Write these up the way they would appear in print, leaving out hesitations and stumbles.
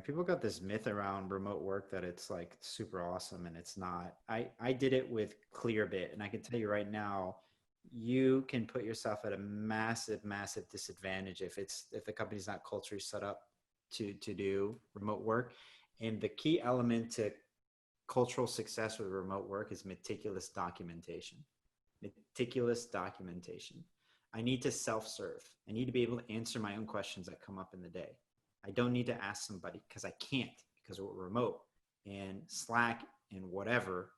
People got this myth around remote work that it's like super awesome, and it's not. I did it with Clearbit, and I can tell you right now, you can put yourself at a massive disadvantage if the company's not culturally set up to do remote work. And the key element to cultural success with remote work is meticulous documentation. Meticulous documentation. I need to self-serve. I need to be able to answer my own questions that come up in the day. I don't need to ask somebody because I can't, because we're remote. And Slack and whatever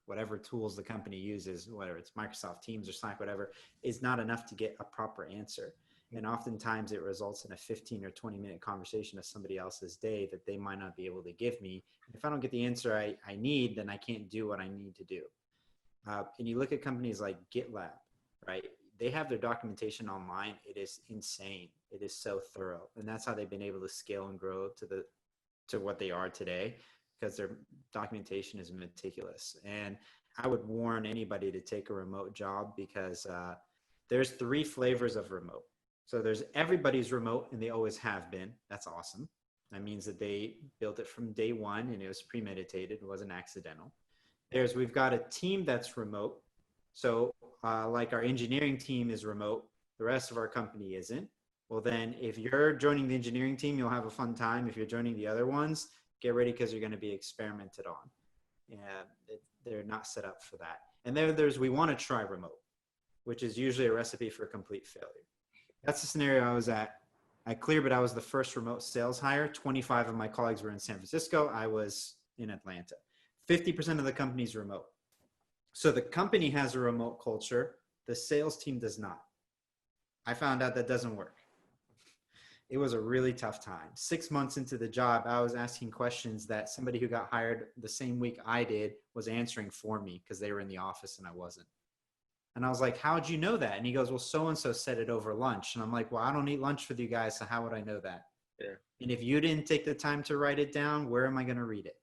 tools the company uses, whether it's Microsoft Teams or Slack, whatever, is not enough to get a proper answer. And oftentimes it results in a 15 or 20-minute conversation of somebody else's day that they might not be able to give me. And if I don't get the answer I need, then I can't do what I need to do. And you look at companies like GitLab, right? They have their documentation online. It is insane. It is so thorough, and that's how they've been able to scale and grow to what they are today, because their documentation is meticulous. And I would warn anybody to take a remote job, because there's three flavors of remote. So there's everybody's remote, and they always have been. That's awesome. That means that they built it from day one, and it was premeditated. It wasn't accidental. We've got a team that's remote. So like our engineering team is remote, the rest of our company isn't. Well, then if you're joining the engineering team, you'll have a fun time. If you're joining the other ones, get ready, because you're going to be experimented on. Yeah, they're not set up for that. And there's we want to try remote, which is usually a recipe for complete failure. That's the scenario I was at. At Clearbit, I was the first remote sales hire. 25 of my colleagues were in San Francisco. I was in Atlanta. 50% of the company is remote. So the company has a remote culture. The sales team does not. I found out that doesn't work. It was a really tough time. 6 months into the job, I was asking questions that somebody who got hired the same week I did was answering for me, because they were in the office and I wasn't. And I was like, how'd you know that? And he goes, well, so-and-so said it over lunch. And I'm like, well, I don't eat lunch with you guys, so how would I know that? Yeah. And if you didn't take the time to write it down, where am I going to read it?